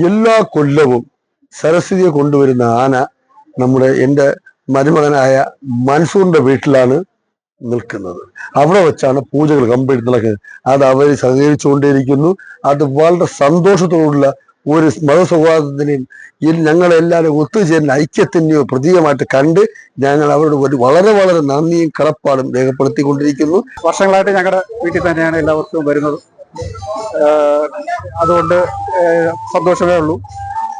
എല്ലാ കൊല്ലവും സരസ്വതിയെ കൊണ്ടുവരുന്ന ആന എൻ്റെ മരുമകനായ മൻസൂറിന്റെ വീട്ടിലാണ് നിൽക്കുന്നത്. അവിടെ വെച്ചാണ് പൂജകൾ കംപ്ലീറ്റ് നടക്കുന്നത്. അത് അവർ സഹകരിച്ചുകൊണ്ടേയിരിക്കുന്നു. അത് വളരെ സന്തോഷത്തോടുള്ള ഒരു മതസൗഹാർദ്ദത്തിനെയും ഞങ്ങളെല്ലാവരും ഒത്തുചേരുന്ന ഐക്യത്തിൻ്റെയോ പ്രതീകമായിട്ട് കണ്ട് ഞങ്ങൾ അവരോട് വളരെ വളരെ നന്ദിയും കടപ്പാടും രേഖപ്പെടുത്തിക്കൊണ്ടിരിക്കുന്നു. വർഷങ്ങളായിട്ട് ഞങ്ങളുടെ വീട്ടിൽ തന്നെയാണ് എല്ലാ വർഷവും വരുന്നത്. അതുകൊണ്ട് സന്തോഷമേ ഉള്ളൂ.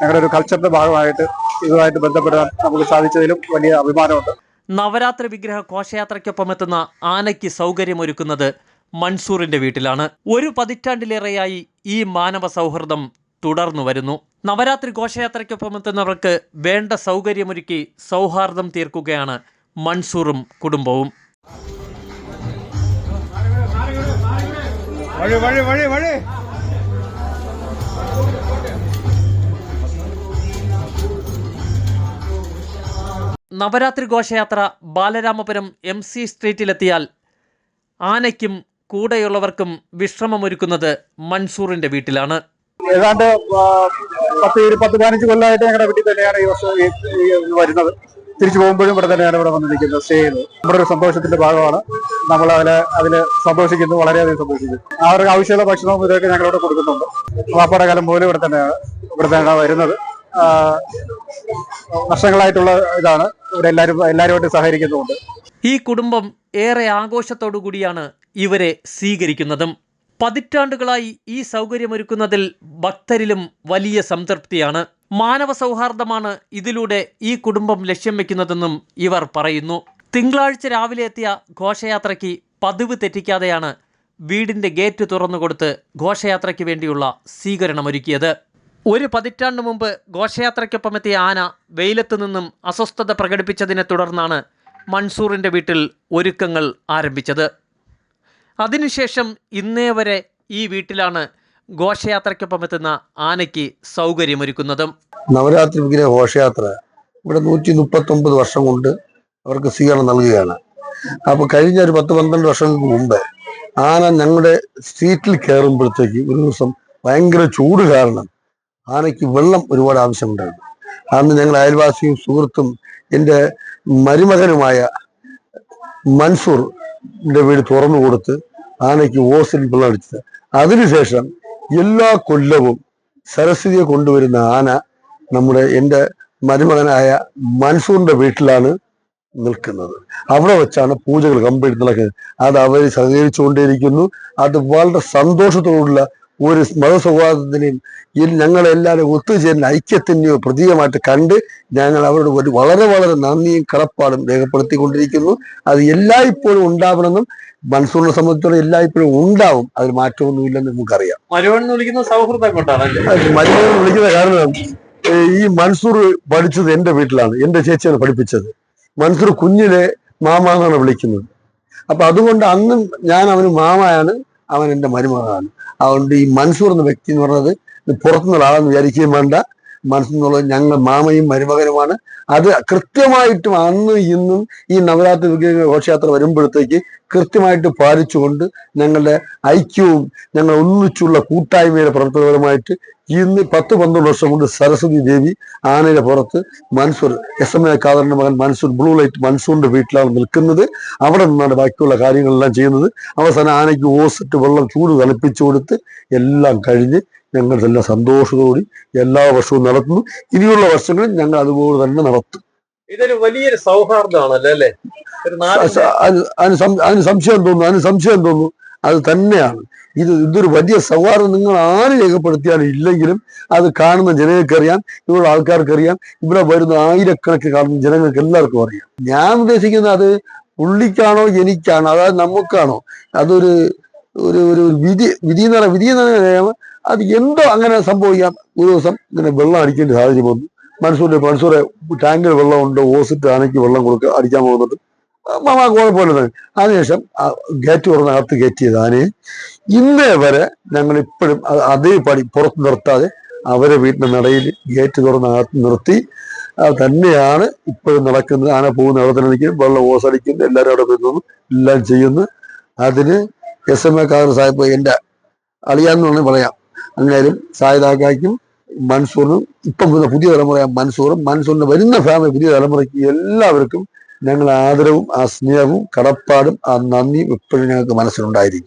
ഞങ്ങളുടെ ഒരു കൾച്ചറിന്റെ ഭാഗമായിട്ട് ഇതുമായിട്ട് ബന്ധപ്പെടാൻ നമുക്ക് സാധിച്ചതിലും വലിയ അഭിമാനമുണ്ട്. നവരാത്രി വിഗ്രഹ ഘോഷയാത്രയ്ക്കൊപ്പം എത്തുന്ന ആനയ്ക്ക് സൗകര്യമൊരുക്കുന്നത് മൻസൂറിന്റെ വീട്ടിലാണ്. ഒരു പതിറ്റാണ്ടിലേറെയായി ഈ മാനവ സൗഹൃദം തുടർന്നു വരുന്നു. നവരാത്രി ഘോഷയാത്രയ്ക്കൊപ്പം എത്തുന്നവർക്ക് വേണ്ട സൗകര്യമൊരുക്കി സൗഹാർദ്ദം തീർക്കുകയാണ് മൻസൂറും കുടുംബവും. നവരാത്രി ഘോഷയാത്ര ബാലരാമപുരം MC സ്ട്രീറ്റിലെത്തിയാൽ ആനയ്ക്കും കൂടെയുള്ളവർക്കും വിശ്രമമൊരുക്കുന്നത് മൻസൂറിന്റെ വീട്ടിലാണ്. ഏതാണ്ട് 10-15 കൊല്ലമായിട്ട് ഞങ്ങളുടെ വീട്ടിൽ തന്നെയാണ് ഈ വർഷം വരുന്നത്. തിരിച്ചു പോകുമ്പോഴും ഇവിടെ തന്നെയാണ് ഇവിടെ വന്ന് നിൽക്കുന്നത്, സ്റ്റേ ചെയ്യുന്നത്. നമ്മുടെ ഒരു സന്തോഷത്തിന്റെ ഭാഗമാണ്. നമ്മൾ അതില് സന്തോഷിക്കുന്നു, വളരെയധികം സന്തോഷിക്കുന്നു. അവർക്ക് ആവശ്യമുള്ള ഭക്ഷണവും ഇതൊക്കെ ഞങ്ങളിവിടെ കൊടുക്കുന്നുണ്ട്. വാപ്പാടെ കാലം പോലും ഇവിടെ തന്നെയാണ് വരുന്നത്. വർഷങ്ങളായിട്ടുള്ള ഇതാണ്. ഇവിടെ എല്ലാവരുമായിട്ട് സഹകരിക്കുന്നുണ്ട്. ഈ കുടുംബം ഏറെ ആഘോഷത്തോടു കൂടിയാണ് ഇവരെ സ്വീകരിക്കുന്നതും. പതിറ്റാണ്ടുകളായി ഈ സൗകര്യമൊരുക്കുന്നതിൽ ഭക്തരിലും വലിയ സംതൃപ്തിയാണ്. മാനവ സൗഹാർദ്ദമാണ് ഇതിലൂടെ ഈ കുടുംബം ലക്ഷ്യം വെക്കുന്നതെന്നും ഇവർ പറയുന്നു. തിങ്കളാഴ്ച രാവിലെ എത്തിയ ഘോഷയാത്രയ്ക്ക് പതിവ് തെറ്റിക്കാതെയാണ് വീടിൻ്റെ ഗേറ്റ് തുറന്നുകൊടുത്ത് ഘോഷയാത്രയ്ക്ക് വേണ്ടിയുള്ള സ്വീകരണമൊരുക്കിയത്. ഒരു പതിറ്റാണ്ട് മുമ്പ് ഘോഷയാത്രയ്ക്കൊപ്പം എത്തിയ ആന വെയിലത്തു നിന്നും അസ്വസ്ഥത പ്രകടിപ്പിച്ചതിനെ തുടർന്നാണ് മൻസൂറിൻ്റെ വീട്ടിൽ ഒരുക്കങ്ങൾ ആരംഭിച്ചത്. അതിനുശേഷം ഇന്നേ വരെ ഈ വീട്ടിലാണ് ഘോഷയാത്രയ്ക്കൊപ്പം എത്തുന്ന ആനയ്ക്ക് സൗകര്യമൊരുക്കുന്നതും. നവരാത്രി വിഗ്രഹ ഘോഷയാത്ര ഇവിടെ 139 വർഷം കൊണ്ട് അവർക്ക് സ്വീകരണം നൽകുകയാണ്. അപ്പോൾ കഴിഞ്ഞ ഒരു 10-12 വർഷങ്ങൾക്ക് മുമ്പ് ആന ഞങ്ങളുടെ സ്ട്രീറ്റിൽ കയറുമ്പോഴത്തേക്ക് ഒരു ദിവസം ഭയങ്കര ചൂട് കാരണം ആനയ്ക്ക് വെള്ളം ഒരുപാട് ആവശ്യമുണ്ടായിരുന്നു. അന്ന് ഞങ്ങൾ അയൽവാസിയും സുഹൃത്തും എൻ്റെ മരുമകനുമായ മൻസൂറിൻ്റെ വീട് തുറന്നു കൊടുത്ത് ആനയ്ക്ക് ഓസിൽ വെള്ളം അടിച്ചത്. അതിനുശേഷം എല്ലാ കൊല്ലവും സരസ്വതിയെ കൊണ്ടുവരുന്ന ആന എൻ്റെ മരുമകനായ മൻസൂറിന്റെ വീട്ടിലാണ് നിൽക്കുന്നത്. അവിടെ വെച്ചാണ് പൂജകൾ കംപ്ലീറ്റ് നടക്കുന്നത്. അത് അവർ സഹകരിച്ചുകൊണ്ടേയിരിക്കുന്നു. അത് വളരെ സന്തോഷത്തോടുള്ള ഒരു മതസൗഹാർദ്ദത്തിനെയും ഞങ്ങളെല്ലാവരും ഒത്തുചേരുന്ന ഐക്യത്തിൻ്റെയോ പ്രതീകമായിട്ട് കണ്ട് ഞങ്ങൾ അവരോട് വളരെ വളരെ നന്ദിയും കടപ്പാടും രേഖപ്പെടുത്തിക്കൊണ്ടിരിക്കുന്നു. അത് എല്ലായ്പ്പോഴും ഉണ്ടാവണമെന്നും മൻസൂറിനെ സംബന്ധിച്ചോളം എല്ലായ്പ്പോഴും ഉണ്ടാവും. അതിൽ മാറ്റമൊന്നുമില്ലെന്ന് നമുക്കറിയാം. മരുമകൻ വിളിക്കുന്ന സൗഹൃദം കൊണ്ടാണ്. മരുമകൻ വിളിക്കുന്ന കാരണം ഈ മൻസൂർ പഠിച്ചത് എൻ്റെ വീട്ടിലാണ്. എൻ്റെ ചേച്ചിയാണ് പഠിപ്പിച്ചത്. മൻസൂർ കുഞ്ഞിലെ മാമ എന്നാണ് വിളിക്കുന്നത്. അപ്പൊ അതുകൊണ്ട് അന്നും ഞാൻ അവന് മാമയാണ്, അവൻ എൻ്റെ മരുമകനാണ്. അതുകൊണ്ട് ഈ മൻസൂർ എന്ന വ്യക്തി എന്ന് പറഞ്ഞത് പുറത്തുനിന്നുള്ള ആളെന്ന് വിചാരിക്കുകയും വേണ്ട. മനസ്സെന്നുള്ളത് ഞങ്ങൾ മാമയും മരുമകനുമാണ്. അത് കൃത്യമായിട്ടും അന്ന് ഇന്നും ഈ നവരാത്രി വിഗ്രഹ ഘോഷയാത്ര വരുമ്പോഴത്തേക്ക് കൃത്യമായിട്ട് പാലിച്ചുകൊണ്ട് ഞങ്ങളുടെ ഐക്യവും ഞങ്ങൾ ഒന്നിച്ചുള്ള കൂട്ടായ്മയുടെ പ്രവർത്തനപരമായിട്ട് ഇന്ന് 10-12 വർഷം കൊണ്ട് സരസ്വതി ദേവി ആനയുടെ പുറത്ത് മൻസൂർ SMA ഖാദറിന്റെ മകൻ മൻസൂർ ബ്ലൂ ലൈറ്റ് മൻസൂറിന്റെ വീട്ടിലാണ് നിൽക്കുന്നത്. അവിടെ നിന്നാണ് ബാക്കിയുള്ള കാര്യങ്ങളെല്ലാം ചെയ്യുന്നത്. അവസാനം ആനയ്ക്ക് ഓസിട്ട് വെള്ളം ചൂട് തണുപ്പിച്ചു കൊടുത്ത് എല്ലാം കഴിഞ്ഞ് ഞങ്ങൾ നല്ല സന്തോഷത്തോടെ എല്ലാ വർഷവും നടത്തുന്നു. ഇനിയുള്ള വർഷങ്ങളിൽ ഞങ്ങൾ അതുപോലെ തന്നെ നടത്തും. ഇതൊരു വലിയൊരു സൗഹാർദ്ദമാണല്ലോ അല്ലേ? അതിന് സംശയം തോന്നുന്നു. അത് തന്നെയാണ്. ഇതൊരു വലിയ സൗഹാർദ്ദം നിങ്ങൾ ആര് രേഖപ്പെടുത്തിയാലും ഇല്ലെങ്കിലും അത് കാണുന്ന ജനങ്ങൾക്കറിയാം, ഇവിടെ ആൾക്കാർക്കറിയാം, ഇവിടെ വരുന്ന ആയിരക്കണക്കിന് കാണുന്ന ജനങ്ങൾക്ക് എല്ലാവർക്കും അറിയാം. ഞാൻ ഉദ്ദേശിക്കുന്നത് അത് പുള്ളിക്കാണോ എനിക്കാണോ, അതായത് നമുക്കാണോ, അതൊരു ഒരു വിധി എന്ന് പറയാം. അത് എന്തോ അങ്ങനെ സംഭവിക്കാം. ഒരു ദിവസം ഇങ്ങനെ വെള്ളം അടിക്കേണ്ട സാഹചര്യം വന്നു. മൻസൂറെ ടാങ്കിൽ വെള്ളമുണ്ട്, ഓസിട്ട് ആനയ്ക്ക് വെള്ളം അടിക്കാൻ പോകുന്നുണ്ട്. കുഴപ്പമില്ല. അതിനുശേഷം ഗേറ്റ് തുറന്ന് അകത്ത് കയറ്റി ചെയ്ത ആനയെ ഇന്നേ വരെ ഞങ്ങൾ ഇപ്പോഴും അതേ പടി പുറത്ത് നിർത്താതെ അവരെ വീട്ടിന്റെ നടയിൽ ഗേറ്റ് തുറന്ന് അകത്ത് നിർത്തി തന്നെയാണ് ഇപ്പോഴും നടക്കുന്നത്. ആന പോകുന്ന അവിടെ തന്നെ നിൽക്കും, വെള്ളം ഓസടിക്കുന്നു, എല്ലാവരും അവിടെ വരുന്നു, എല്ലാം ചെയ്യുന്നു. അതിന് SMA ഖാദർ സാഹിബ് എൻ്റെ അളിയാന്ന് വേണമെങ്കിൽ പറയാം. അങ്ങേരും സായിദാക്കായ്ക്കും മൻസൂറിനും ഇപ്പം വരുന്ന പുതിയ തലമുറ മൻസൂറിന് വരുന്ന ഫാമിലി പുതിയ തലമുറയ്ക്ക് എല്ലാവർക്കും ഞങ്ങൾ ആദരവും ആ സ്നേഹവും കടപ്പാടും ആ നന്ദിയും എപ്പോഴും ഞങ്ങൾക്ക് മനസ്സിലുണ്ടായിരിക്കും.